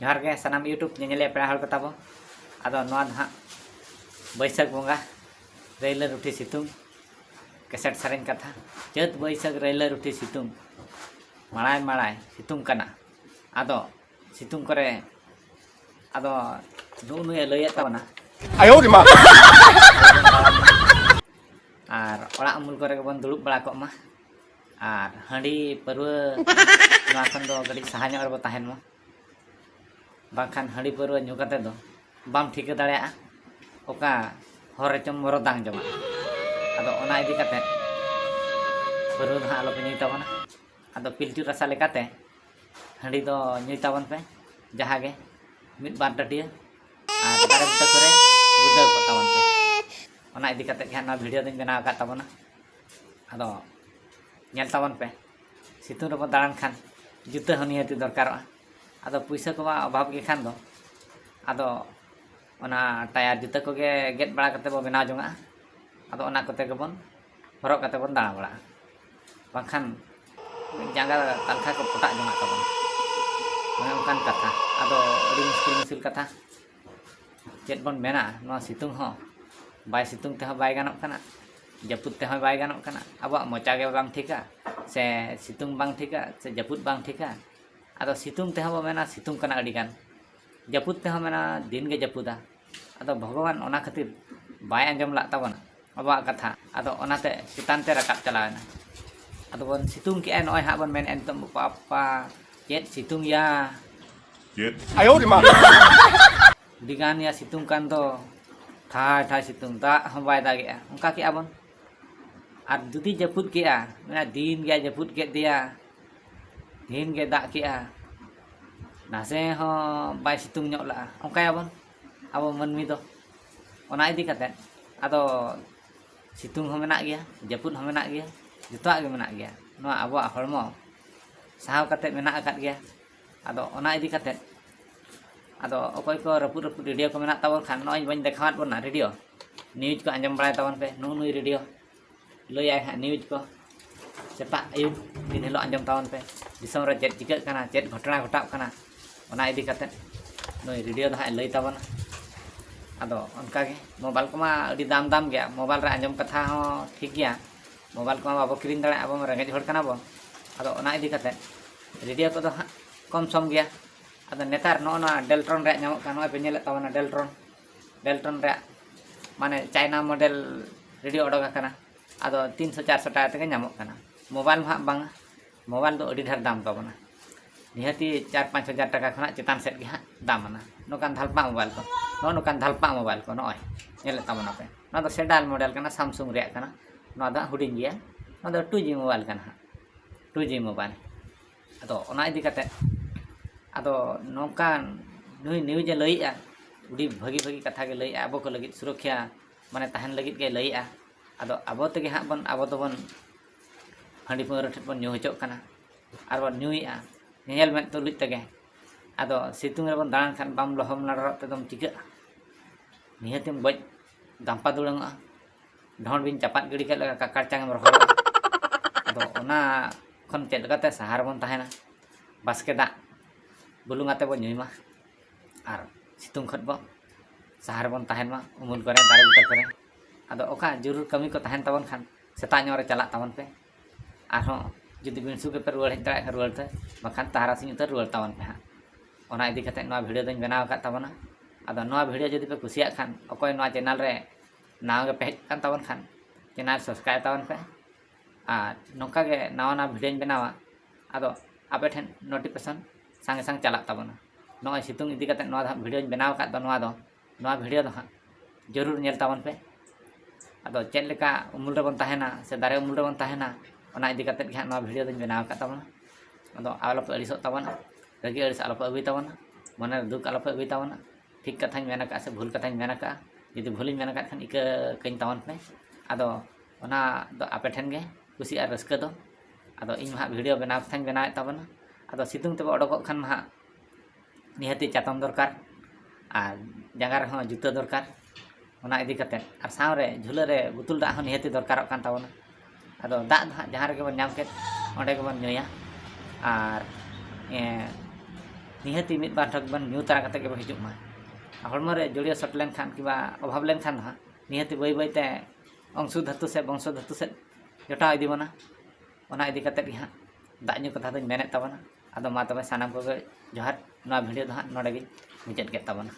जोहार गे सानाम यूट्यूब नेले पेड़ा हड़ कताबो आदो नोआ धा बैसाख बंगा रैला रुठी सितुंग केसेट सरें कथा चैत बैसाख रैला रुठी सितुंग माड़ाय माड़ाय सितुंग कना आदो सितुंग करे आदो नुए लैया ताबना आयो रे मा आर ओड़ा अमूल करे बन दुड़ुब बड़ा को मा आर हांडी परवा नोआ खन दो गड़ी सहाय ᱧᱚᱜ ᱨᱮᱵᱚ ᱛᱟᱦᱮᱱ ᱢᱟ बाखान हाड़ी परवा ᱧᱩ ᱠᱟᱛᱮ ᱫᱚ बाम ठिका दाड़ेया ओका हर चम मरो दांग जमा आदो ओना इदी कते परवा धा आलो पे ᱧᱩᱭ ताबना आदो पिल्टू रसा लेकाते हाड़ी दो ᱧᱩᱭ ताबन पे जहाँ गे मिद बार टटिया आर बारे बुटा करे बुडा को ताबन पे ओना इदी कते गे ना वीडियो दिन बनाव का ताबना आदो ñel ताबन पे सितुंग रबो दाड़ान खान जुता हनियति दरकारोa आदो पैसा को अभाव के खान दो आदो ओना टायर जुता को गे गेट बड़ा कते बो बनाव जोंगा आदो ओना कते के बन हरक कते बन दाड़ा बड़ा बाखान जांगा तलखा को पटा जोंगा तबन ओने ओनकान कथा आदो अडी मुश्किल कथा चेत बन मेना नो सितुंग हो बाय सितुंग ते हो बाय गानोक कना जपुत ते हो बाय गानोक कना अब मोचा गे बांग ठिका से सितुंग बांग ठिका से जपुत बांग ठिका आदो सितुंग ते हो मेना सितुंग कना अडी गान जपुत ते हो मेना दिन गे जपुदा आदो भगवान ओना खातिर बाय अंजम ला ताबना अब कथा आदो ओनाते चितान ते रकाब चलावना आदो बन सितुंग के नय हा बन मेन एंतम पापा चेत सितुंग या चेत आयो रे मा दिगान या सितुंग कान दो थाय थाय सितुंग दा हम बाय दागेआ उनका के आबन आर जुदी जपुत केआ मेना दिन गे जपुत के दिया दिन गे दा केआ नासे हो बाय सितुंग ᱧᱚᱜ ला उनका आबन अब मनमी दो ओना इदी कते आदो सितुंग हो मेना गया जपुत हो मेना गया जतवा गे मेना गया नो अब हड़मो साहाव कते मेना अकात गया आदो ओना इदी कते आदो अकोय को रपुद रपुद रेडियो को मेना ताबन खान नय बन देखावत बना रेडियो न्यूज को अंजम बड़ाय ताबन पे नुई रेडियो लय आय हा न्यूज को सेता आयुब दिन हेलो अंजम ताबन पे दिसम रे चेत चिका कना चेत घटना घटाव कना ओना इदी कते नुई रेडियो दा लय ताबन आदो उनका के मोबाइल को मा अडी दाम दाम गया मोबाइल रे अंजम कथा हो ठीक गया मोबाइल को बाबो किरिन दाड़े अब रेंगेज हड़ कना बो आदो ओना इदी कते रेडियो को दो कम सम गया आदो नेतार नोना डेल्ट्रॉन रे ᱧᱟᱢᱚᱜ ᱠᱟᱱᱟ ᱱᱚᱜᱼᱚᱭ ᱯᱮ ᱧᱮᱞᱮᱫ ᱛᱟᱵᱚᱱᱟ डेल्ट्रॉन रे माने चाइना मॉडल रेडियो ओडोक आकना आदो 300 400 टाका तेगे ᱧᱟᱢᱚᱜ ᱠᱟᱱᱟ मोबाइल मा बांगा मोबाइल दो अडी ढेर दाम ताबना निहाती 4-5 हजार टाका खना चितान सेट गे हा दामना नोकान धालपा मोबाइल को नोकान धालपा मोबाइल को नोय ñelet ताबना पे ना दो सेडाल मॉडल कना सैमसंग रे कना ना दा हुडिंग गया ना दो 2G मोबाइल कना 2G मोबाइल आदो ओना इदी कते आदो नोकान नुई न्यूज लैया उडी भगी भगी कथा के लैया अब को लगित सुरक्षा माने तहन लगित के लैया आदो अब तेगे हा बन अब दोबन हांडी पावरा ठेट बन ᱧᱩ हचोक कना आर बन ᱧᱩᱭᱟ नेल में तुलित तेगे आदो सितुंग रे बन दान खान बाम लहम लड़रत तेदम चिका निहतिम बज दाम्पा दुड़ंगा ढोंड बिन चपात गिड़ी के लगा काकार चांगम रहो आदो ओना खन चेद कते सहार बन तहना बास्के दा बुलुंग आते बन ᱧᱩᱭमा आर सितुंग खत बो सहार बन तहन मा उमुल करे दारे बुटा करे आदो ओका जरूर कमी को तहन ताबन खान सेता ᱧᱚᱜ रे चला ताबन पे आरो जुदी बिनसु के पे रुवाड़ हेज दाड़ा रुवाड़ ते बखान तारा सिंह उतर रुवाड़ ताबन पे हा ओना इदी कते नोआ वीडियो दिन बनाव का ताबना आदो नोआ वीडियो जुदी पे कुसिया खान अकोय नोआ चैनल रे नाव के पे हेज कान ताबन खान चैनल सब्सक्राइब ताबन पे आ नोका के नावा ना वीडियो बनावा आदो आपे ठेन नोटिफिकेशन संगे संग चला ताबना नोय सितुंग इदी कते नोआ वीडियो बनाव का दो नोआ वीडियो दो हा जरूर ñel ताबन पे आदो चेद लेका उमुल रे बन तहना से दारे उमुल रे बन तहना ओना इदी कते गे नोआ वीडियो दिन बनाव का ताबना आदो आलो पे अड़िसो ताबना रगी अड़िस आलो पे अगुई ताबना मने दुख आलो पे अगुई ताबना ठीक कथाñ मेना का से भूल कथाñ मेना का जुदी भूलिñ मेना का खान इका कኝ ताबन पे आदो ओना दो आपे ठेन गे कुसी आर रस्का दो आदो इन मा वीडियो बनाव कथाñ बनाव ताबना आदो सितुंग ते ओडोक खान मा निहाती चातम दरकार आर जांगा रे हो जुता दरकार ओना इदी कते आर सावरे झुला रे बुतुल दा हो निहाती दरकारक कान ताबना आदो दा जहां रे बन नाम के ओंडे के बन ᱧᱩᱭᱟ आर निहती मिद बार ठग बन न्यू तारा कते के हिजुग मा हड़मो रे जोड़िया सट लेन खान कि अभाव लेन खान हाँ निहती बै बैते अंशु धातु से वंशो धातु से जोटा इदी बना ओना इदी कते गे हाँ दाग न्यू कथा दों मेने तबना आदो मा तबे सानाम को जोहार नोआ भिडियो दो हाँ नोडे गे मुचाद के तबना।